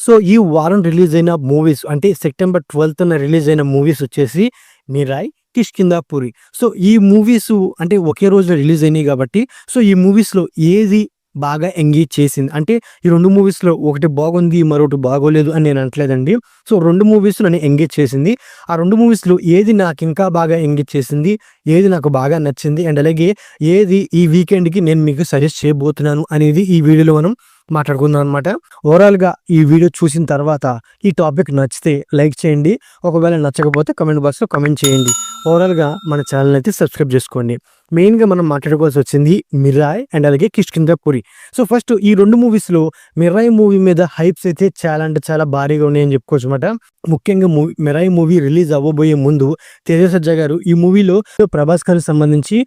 So ఈ వారం release అయిన మూవీస్ అంటే సెప్టెంబర్ 12న రిలీజ్ అయిన మూవీస్ వచ్చేసి 'మిరాయ్', 'కిష్కింధపురి'. సో ఈ మూవీస్ అంటే ఒకే రోజున రిలీజ్ అయినాయి కాబట్టి సో ఈ మూవీస్‌లో ఏది బాగా ఎంగేజ్ చేసింది? అంటే ఈ 2 మూవీస్‌లో ఒకటి బాగుంది, మరొకటి బాగోలేదు అని నేను అనట్లేదండి. సో 2 మూవీస్ నన్ను ఎంగేజ్ చేసింది. ఆ 2 మూవీస్‌లో ఏది నాకింకా బాగా ఎంగేజ్ చేసింది, ఏది నాకు బాగా నచ్చింది అండ్ అలాగే ఏది ఈ వీకెండ్‌కి నేను మీకు సజెస్ట్ చేయబోతున్నాను అనేది ఈ వీడియోలో మనం మాట్లాడుకుందాం అనమాట. ఓవరాల్‌గా ఈ వీడియో చూసిన తర్వాత ఈ టాపిక్ నచ్చితే లైక్ చేయండి. ఒకవేళ నచ్చకపోతే కామెంట్ బాక్స్‌లో కామెంట్ చేయండి. ఓవరాల్‌గా మన ఛానెల్ అయితే సబ్స్క్రైబ్ చేసుకోండి. మెయిన్‌గా మనం మాట్లాడుకోవాల్సి వచ్చింది 'మిరాయ్' అండ్ అలాగే 'కిష్కింధపురి'. సో ఫస్ట్ ఈ 2 మూవీస్‌లో 'మిరాయ్' మూవీ మీద హైప్స్ అయితే చాలా అంటే చాలా భారీగా ఉన్నాయని చెప్పుకోవచ్చు మాట. ముఖ్యంగా 'మిరాయ్' మూవీ రిలీజ్ అవ్వబోయే ముందు తేజ సజ్జా గారు ఈ మూవీలో ప్రభాస్ గారికి సంబంధించి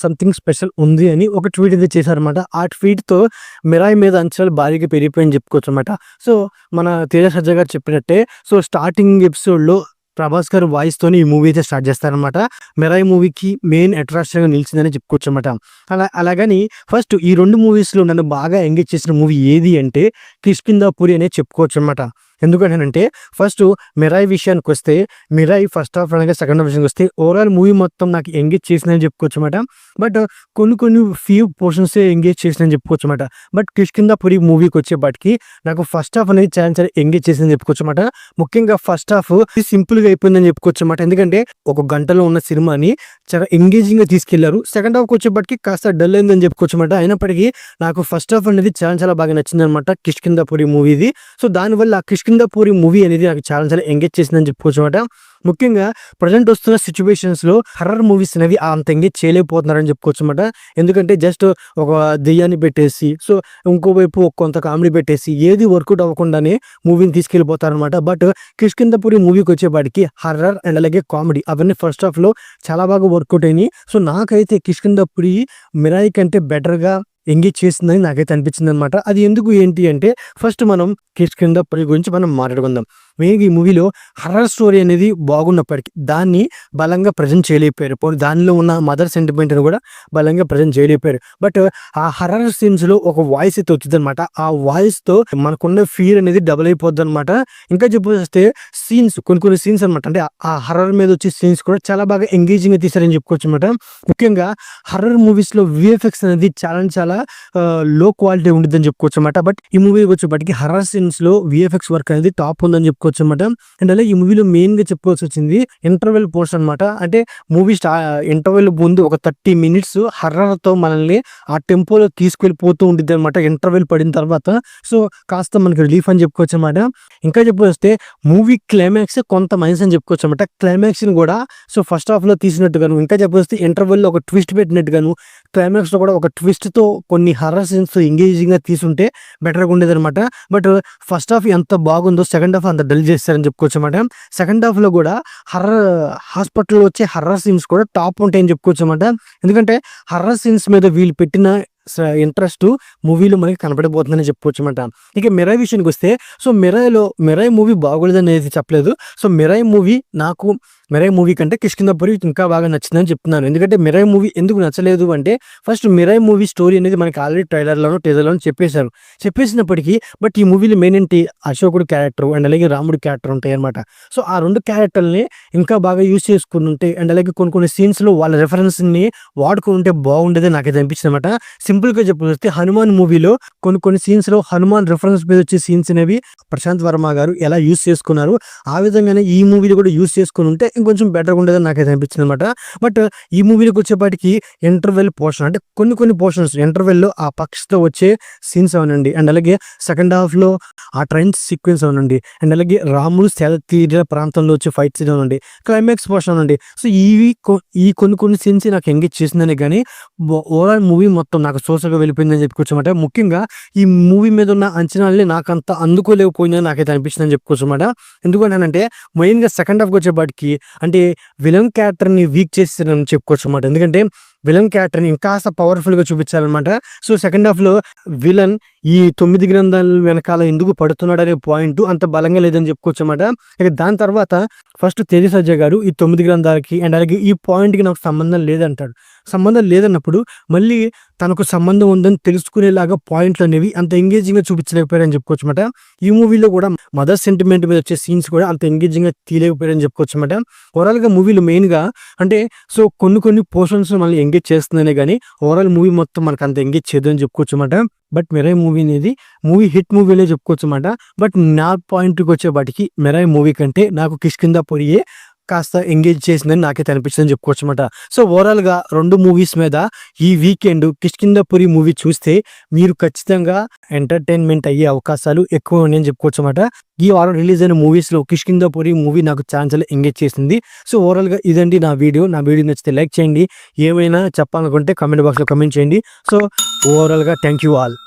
సంథింగ్ స్పెషల్ ఉంది అని ఒక ట్వీట్ అయితే చేశారన్నమాట. ఆ ట్వీట్‌తో 'మిరాయ్' మీద అంచనాలు భారీగా పెరిగిపోయాయని చెప్పుకోవచ్చు అన్నమాట. సో మన తేజ సజ్జా గారు చెప్పినట్టే సో స్టార్టింగ్ ఎపిసోడ్‌లో ప్రభాస్ గారు వాయిస్‌తోని ఈ మూవీ అయితే స్టార్ట్ చేస్తారనమాట. 'మిరాయ్' మూవీకి మెయిన్ అట్రాక్షన్‌గా నిలిచిందని చెప్పుకోవచ్చనమాట. అలాగని ఫస్ట్ ఈ 2 మూవీస్‌లో నన్ను బాగా ఎంగేజ్ చేసిన మూవీ ఏది అంటే 'కిష్కింధపురి' అనే చెప్పుకోవచ్చనమాట. ఎందుకనంటే ఫస్ట్ 'మిరాయ్' విషయానికొస్తే 'మిరాయ్' ఫస్ట్ హాఫ్ అలాగే సెకండ్ హాఫ్ విషయానికొస్తే ఓవరాల్ మూవీ మొత్తం నాకు ఎంగేజ్ చేసిందని చెప్పుకోవచ్చనమాట. బట్ కొన్ని ఫ్యూ పోర్షన్సే ఎంగేజ్ చేసిందని చెప్పుకోవచ్చనమాట. బట్ 'కిష్కింధపురి' మూవీకొచ్చేపాటికి నాకు ఫస్ట్ హాఫ్ అనేది చాలా చాలా ఎంగేజ్ చేసిందని చెప్పుకోవచ్చనమాట. ముఖ్యంగా ఫస్ట్ హాఫ్ సింపుల్‌గా అయిపోయిందని చెప్పుకోవచ్చనమాట. ఎందుకంటే ఒక గంటలో ఉన్న సినిమాని చాలా ఎంగేజింగ్‌గా తీసుకెళ్లారు. సెకండ్ హాఫ్‌కొచ్చేపాటికి కాస్త డల్ అయిందని చెప్పుకోవచ్చనమాట. అయినప్పటికీ నాకు ఫస్ట్ హాఫ్ అనేది చాలా చాలా బాగా నచ్చిందనమాట 'కిష్కింధపురి' మూవీది. సో దానివల్ల 'కిష్కింధపురి' మూవీ అనేది నాకు చాలా చాలా ఎంగేజ్ చేసిందని చెప్పుకోవచ్చనమాట. ముఖ్యంగా ప్రెజెంట్ వస్తున్న సిట్యుయేషన్స్‌లో హర్రర్ మూవీస్ అనేవి అంత ఎంగేజ్ చేయలేకపోతున్నారని చెప్పుకోవచ్చనమాట. ఎందుకంటే జస్ట్ ఒక దెయ్యాన్ని పెట్టేసి సో ఇంకోవైపు కొంత కామెడీ పెట్టేసి ఏది వర్కౌట్ అవ్వకుండానే మూవీని తీసుకెళ్ళిపోతారనమాట. బట్ 'కిష్కింధపురి' మూవీకొచ్చేపాటికి హర్రర్ అండ్ అలాగే కామెడీ అవన్నీ ఫస్ట్ హాఫ్‌లో చాలా బాగా వర్కౌట్ అయినాయి. సో నాకైతే 'కిష్కింధపురి' 'మిరాయ్' కంటే బెటర్‌గా ఎంగేజ్ చేసిందని నాకైతే అనిపించిందనమాట. అది ఎందుకు ఏంటి అంటే ఫస్ట్ మనం 'కిష్కింధపురి' గురించి మనం మాట్లాడుకుందాం. మెయిన్‌గా ఈ మూవీలో హర్రర్ స్టోరీ అనేది బాగున్నప్పటికీ దాన్ని బలంగా ప్రెజెంట్ చేయలేకపోయారు. పోనీ దానిలో ఉన్న మదర్ సెంటిమెంట్‌ని కూడా బలంగా ప్రెజెంట్ చేయలేకపోయారు. బట్ ఆ హర్రర్ సీన్స్‌లో ఒక వాయిస్ అయితే వచ్చిద్దనమాట. ఆ వాయిస్‌తో మనకున్న ఫియర్ అనేది డబుల్ అయిపోద్దనమాట. ఇంకా చెప్పొస్తే సీన్స్ కొన్ని సీన్స్ అనమాట. అంటే ఆ హర్రర్ మీద వచ్చే సీన్స్ కూడా చాలా బాగా ఎంగేజింగ్‌గా తీశారని చెప్పుకోవచ్చనమాట. ముఖ్యంగా హర్రర్ మూవీస్‌లో వీఎఫ్ఎక్స్ అనేది చాలా లో క్వాలిటీ ఉండిద్దని చెప్పుకోవచ్చనమాట. బట్ ఈ మూవీకి వచ్చేప్పటికి హర్రర్ సీన్స్‌లో వీఎఫ్ఎక్స్ వర్క్ అనేది టాప్ ఉందని చెప్పుకోవచ్చనమాట. అండ్ అలాగే ఈ మూవీలో మెయిన్‌గా చెప్పుకోవాల్సి వచ్చింది ఇంటర్వెల్ పోర్షన్ అనమాట. అంటే మూవీ ఇంటర్వెల్ ముందు ఒక 30 మినిట్స్ హర్రర్‌తో మనల్ని ఆ టెంపోలో తీసుకెళ్ళిపోతూ ఉండిద్దనమాట. ఇంటర్వెల్ పడిన తర్వాత సో కాస్త మనకి రిలీఫ్ అని చెప్పుకోవచ్చనమాట. ఇంకా చెప్పొస్తే మూవీ క్లైమాక్స్ కొంత మైనస్ అని చెప్పుకోవచ్చనమాట. క్లైమాక్స్‌ని కూడా సో ఫస్ట్ హాఫ్‌లో తీసినట్టుగాను ఇంకా చెప్పొస్తే ఇంటర్వెల్‌లో ఒక ట్విస్ట్ పెట్టినట్టుగాను క్లైమాక్స్‌లో కూడా ఒక ట్విస్ట్‌తో కొన్ని హర్రర్ సీన్స్ ఎంగేజింగ్‌గా తీసుంటే బెటర్‌గా ఉండేదనమాట. బట్ ఫస్ట్ హాఫ్ ఎంత బాగుందో సెకండ్ హాఫ్ అంత డల్ చేశారని చెప్పుకోవచ్చనమాట. సెకండ్ హాఫ్‌లో కూడా హాస్పిటల్‌లో వచ్చే హర్రర్ సీన్స్ కూడా టాప్ ఉంటాయని చెప్పుకోవచ్చనమాట. ఎందుకంటే హర్రర్ సీన్స్ మీద వీళ్ళు పెట్టిన ఇంట్రెస్ట్ మూవీలో మనకి కనపడిపోతుందని చెప్పుకోవచ్చనమాట. ఇక 'మిరాయ్' విషయానికొస్తే సో 'మిరాయ్' మూవీ బాగోలేదనేది చెప్పలేదు. సో 'మిరాయ్' మూవీ నాకు 'మిరాయ్' మూవీ కంటే 'కిష్కింధపురి' ఇంకా బాగా నచ్చిందని చెప్తున్నాను. ఎందుకంటే 'మిరాయ్' మూవీ ఎందుకు నచ్చలేదు అంటే ఫస్ట్ 'మిరాయ్' మూవీ స్టోరీ అనేది మనకి ఆల్రెడీ ట్రైలర్‌లోనో, టీజర్‌లోనో చెప్పేశారు. చెప్పేసినప్పటికీ బట్ ఈ మూవీలో మెయిన్ ఏంటి అశోకుడు క్యారెక్టర్ అండ్ అలాగే రాముడు క్యారెక్టర్ ఉంటాయన్నమాట. సో ఆ 2 క్యారెక్టర్‌లని ఇంకా బాగా యూజ్ చేసుకునుంటే అండ్ అలాగే కొన్ని సీన్స్‌లో వాళ్ళ రిఫరెన్స్‌ని వాడుకుంటే బాగుండేదని నాకైతే అనిపించిందన్నమాట. సింపుల్‌గా చెప్పొస్తే 'హనుమాన్' మూవీలో కొన్ని సీన్స్‌లో హనుమాన్ రిఫరెన్స్ మీద వచ్చే సీన్స్ అనేవి ప్రశాంత్ వర్మ గారు ఎలా యూజ్ చేసుకున్నారు. ఆ విధంగానే ఈ మూవీలో కూడా యూజ్ చేసుకొనుంటే ఇంకొంచెం బెటర్‌గా ఉండేదని నాకైతే అనిపించిందనమాట. బట్ ఈ మూవీలోకి వచ్చేపాటికి ఇంటర్వెల్ పోర్షన్ అంటే కొన్ని పోర్షన్స్ ఇంటర్వెల్‌లో ఆ పక్షితో వచ్చే సీన్స్ అవనండి అండ్ అలాగే సెకండ్ హాఫ్‌లో ఆ ట్రైన్ సీక్వెన్స్ అవనండి అండ్ అలాగే రాముడు సేద తీర ప్రాంతంలో వచ్చే ఫైట్ సీన్ అవనండి, క్లైమాక్స్ పోర్షన్ అవనండి. సో ఈ కొన్ని సీన్స్ నాకు ఎంగేజ్ చేసిందనే గానీ ఓవరాల్ మూవీ మొత్తం నాకు సోసగా వెళ్ళిపోయిందని చెప్పుకోవచ్చనమాట. ముఖ్యంగా ఈ మూవీ మీద ఉన్న అంచనాల్ని నాకంత అందుకోలేకపోయిందని నాకైతే అనిపించిందని చెప్పుకోవచ్చనమాట. ఎందుకంటానంటే మెయిన్‌గా సెకండ్ హాఫ్‌కి వచ్చేపాటికి అంటే విలన్ క్యారెక్టర్‌ని వీక్ చేసేసారని చెప్పుకోవచ్చనమాట. ఎందుకంటే విలన్ క్యారెక్టర్‌ని ఇంకాస్త పవర్‌ఫుల్‌గా చూపించాలనమాట. సో సెకండ్ హాఫ్‌లో విలన్ ఈ 9 గ్రంథాల వెనకాల ఎందుకు పడుతున్నాడనే పాయింట్ అంత బలంగా లేదని చెప్పుకోవచ్చన్నమాట. ఇక దాని తర్వాత ఫస్ట్ తేజ సజ్జా గారు ఈ 9 గ్రంథాలకి అండ్ అలాగే ఈ పాయింట్‌కి నాకు సంబంధం లేదంటాడు. సంబంధం లేదన్నప్పుడు మళ్ళీ తనకు సంబంధం ఉందని తెలుసుకునేలాగా పాయింట్లనేవి అంత ఎంగేజింగ్‌గా చూపించలేకపోయారని చెప్పుకోవచ్చన్నమాట. ఈ మూవీలో కూడా మదర్ సెంటిమెంట్ మీద వచ్చే సీన్స్ కూడా అంత ఎంగేజింగ్‌గా తీయలేకపోయారని చెప్పుకోవచ్చన్నమాట. ఓవరాల్‌గా మూవీలో మెయిన్‌గా అంటే సో కొన్ని పోర్షన్స్ మనల్ని ఎంగేజ్ చేస్తుందనే గానీ ఓవరాల్ మూవీ మొత్తం మనకు అంత ఎంగేజ్ చేయదని చెప్పుకోవచ్చన్నమాట. బట్ 'మిరాయి' మూవీ అనేది హిట్ మూవీలే చెప్పుకోవచ్చన్నమాట. బట్ నా పాయింట్‌కి వచ్చేపాటికి 'మిరాయి' మూవీ కంటే నాకు 'కిష్కింధపురియే' కాస్త ఎంగేజ్ చేసిందని నాకైతే అనిపించిందని చెప్పుకోవచ్చన్నమాట. సో ఓవరాల్‌గా 2 మూవీస్ మీద ఈ వీకెండ్ 'కిష్కింధపురి' మూవీ చూస్తే మీరు ఖచ్చితంగా ఎంటర్‌టైన్‌మెంట్ అయ్యే అవకాశాలు ఎక్కువ ఉన్నాయని చెప్పుకోవచ్చన్నమాట. ఈ వారం రిలీజ్ అయిన మూవీస్‌లో 'కిష్కింధపురి' మూవీ నాకు ఛాన్స్‌లో ఎంగేజ్ చేసింది. సో ఓవరాల్‌గా ఇదండి నా వీడియో. నా వీడియో నచ్చితే లైక్ చేయండి. ఏమైనా చెప్పాలనుకుంటే కామెంట్ బాక్స్‌లో కామెంట్ చేయండి. సో ఓవరాల్‌గా థాంక్ యూ ఆల్.